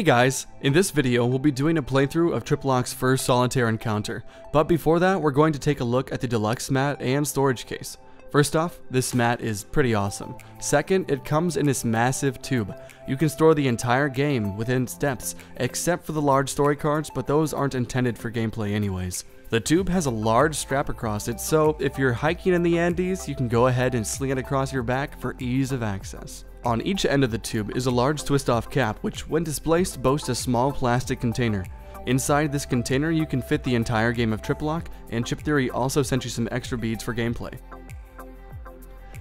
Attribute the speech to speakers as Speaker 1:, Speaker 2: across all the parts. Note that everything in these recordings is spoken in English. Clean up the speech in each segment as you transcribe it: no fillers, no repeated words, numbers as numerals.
Speaker 1: Hey guys, in this video we'll be doing a playthrough of Triplock's first Solitaire encounter, but before that we're going to take a look at the Deluxe Mat and storage case. First off, this mat is pretty awesome. Second, it comes in this massive tube. You can store the entire game within its depths, except for the large story cards, but those aren't intended for gameplay anyways. The tube has a large strap across it, so if you're hiking in the Andes, you can go ahead and sling it across your back for ease of access. On each end of the tube is a large twist-off cap, which when displaced boasts a small plastic container. Inside this container you can fit the entire game of Triplock, and Chip Theory also sent you some extra beads for gameplay.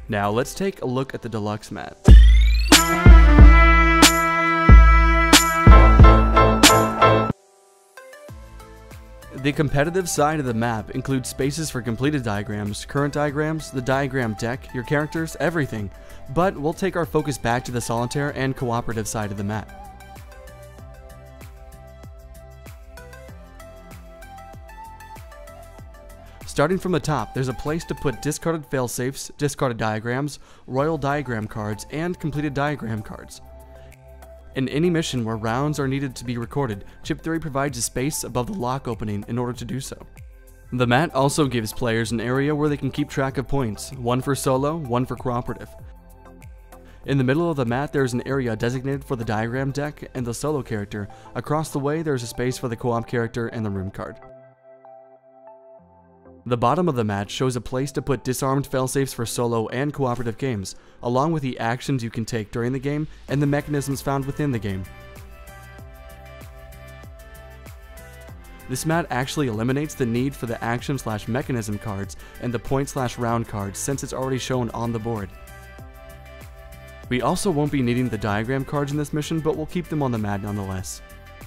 Speaker 1: Now let's take a look at the Deluxe Mat. The competitive side of the map includes spaces for completed diagrams, current diagrams, the diagram deck, your characters, everything. But we'll take our focus back to the solitaire and cooperative side of the map. Starting from the top, there's a place to put discarded failsafes, discarded diagrams, royal diagram cards, and completed diagram cards. In any mission where rounds are needed to be recorded, Chip Theory provides a space above the lock opening in order to do so. The mat also gives players an area where they can keep track of points, one for solo, one for cooperative. In the middle of the mat there is an area designated for the diagram deck and the solo character. Across the way there is a space for the co-op character and the room card. The bottom of the mat shows a place to put disarmed failsafes for solo and cooperative games, along with the actions you can take during the game and the mechanisms found within the game. This mat actually eliminates the need for the action/mechanism cards and the point/round cards since it's already shown on the board. We also won't be needing the diagram cards in this mission, but we'll keep them on the mat nonetheless.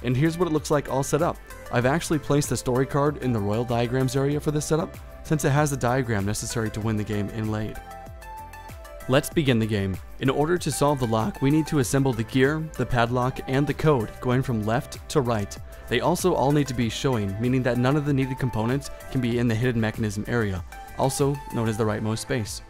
Speaker 1: And here's what it looks like all set up. I've actually placed the story card in the royal diagrams area for this setup, since it has the diagram necessary to win the game inlaid. Let's begin the game. In order to solve the lock, we need to assemble the gear, the padlock, and the code, going from left to right. They also all need to be showing, meaning that none of the needed components can be in the hidden mechanism area, also known as the rightmost space.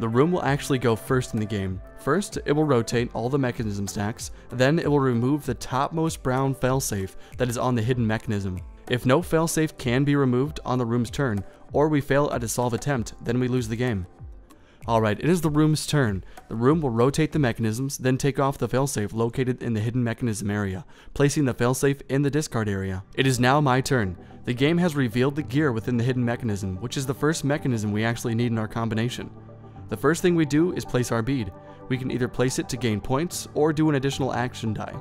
Speaker 1: The room will actually go first in the game. First, it will rotate all the mechanism stacks, then it will remove the topmost brown failsafe that is on the hidden mechanism. If no failsafe can be removed on the room's turn, or we fail at a solve attempt, then we lose the game. Alright, it is the room's turn. The room will rotate the mechanisms, then take off the failsafe located in the hidden mechanism area, placing the failsafe in the discard area. It is now my turn. The game has revealed the gear within the hidden mechanism, which is the first mechanism we actually need in our combination. The first thing we do is place our bead. We can either place it to gain points or do an additional action die.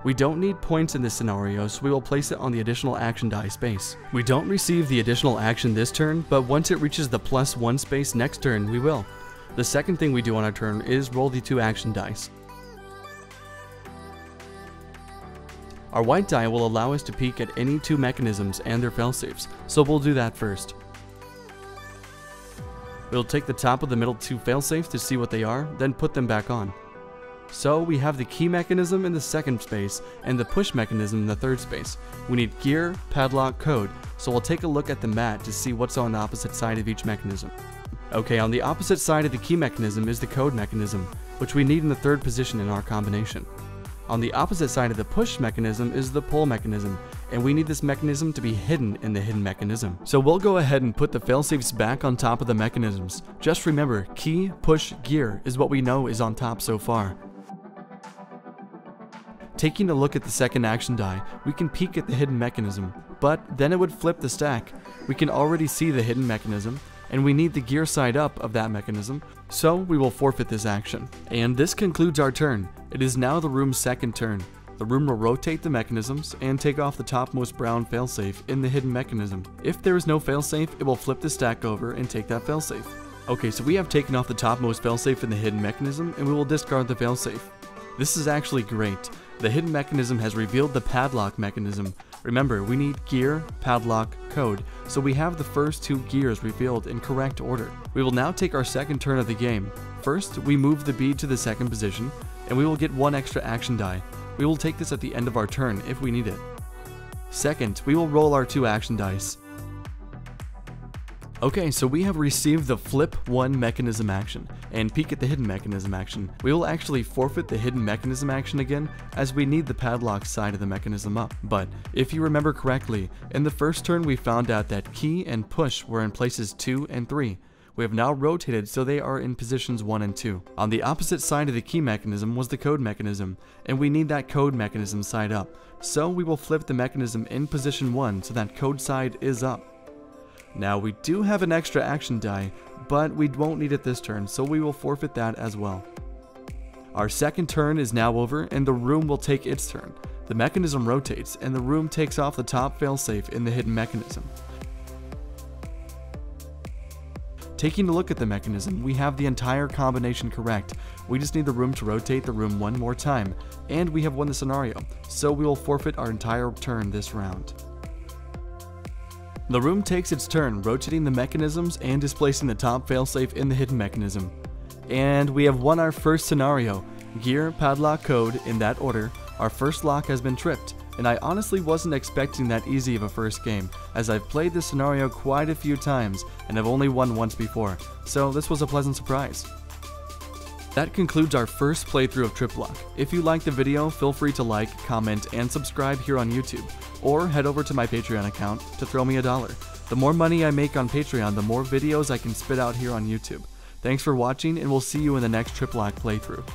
Speaker 1: We don't need points in this scenario, so we will place it on the additional action die space. We don't receive the additional action this turn, but once it reaches the +1 space next turn, we will. The second thing we do on our turn is roll the 2 action dice. Our white die will allow us to peek at any 2 mechanisms and their failsafes, so we'll do that first. We'll take the top of the middle 2 failsafes to see what they are, then put them back on. So we have the key mechanism in the second space and the push mechanism in the third space. We need gear, padlock, code, so we'll take a look at the mat to see what's on the opposite side of each mechanism. Okay, on the opposite side of the key mechanism is the code mechanism, which we need in the third position in our combination. On the opposite side of the push mechanism is the pull mechanism, and we need this mechanism to be hidden in the hidden mechanism. So we'll go ahead and put the failsafes back on top of the mechanisms. Just remember, key, push, gear is what we know is on top so far. Taking a look at the second action die, we can peek at the hidden mechanism, but then it would flip the stack. We can already see the hidden mechanism, and we need the gear side up of that mechanism, so we will forfeit this action. And this concludes our turn. It is now the room's second turn. The room will rotate the mechanisms and take off the topmost brown failsafe in the hidden mechanism. If there is no failsafe, it will flip the stack over and take that failsafe. Okay, so we have taken off the topmost failsafe in the hidden mechanism, and we will discard the failsafe. This is actually great. The hidden mechanism has revealed the padlock mechanism. Remember, we need gear, padlock, code, so we have the first 2 gears revealed in correct order. We will now take our second turn of the game. First, we move the bead to the second position, and we will get 1 extra action die. We will take this at the end of our turn if we need it. Second, we will roll our 2 action dice. Okay, so we have received the flip 1 mechanism action, and peek at the hidden mechanism action. We will actually forfeit the hidden mechanism action again, as we need the padlock side of the mechanism up. But if you remember correctly, in the first turn we found out that key and push were in places 2 and 3. We have now rotated so they are in positions 1 and 2. On the opposite side of the key mechanism was the code mechanism, and we need that code mechanism side up. So we will flip the mechanism in position 1 so that code side is up. Now we do have an extra action die, but we won't need it this turn, so we will forfeit that as well. Our second turn is now over, and the room will take its turn. The mechanism rotates, and the room takes off the top failsafe in the hidden mechanism. Taking a look at the mechanism, we have the entire combination correct. We just need the room to rotate the room one more time, and we have won the scenario, so we will forfeit our entire turn this round. The room takes its turn, rotating the mechanisms and displacing the top failsafe in the hidden mechanism. And we have won our first scenario. Gear, padlock, code, in that order. Our first lock has been tripped, and I honestly wasn't expecting that easy of a first game, as I've played this scenario quite a few times, and have only won once before, so this was a pleasant surprise. That concludes our first playthrough of Triplock. If you liked the video, feel free to like, comment, and subscribe here on YouTube, or head over to my Patreon account to throw me $1. The more money I make on Patreon, the more videos I can spit out here on YouTube. Thanks for watching, and we'll see you in the next Triplock playthrough.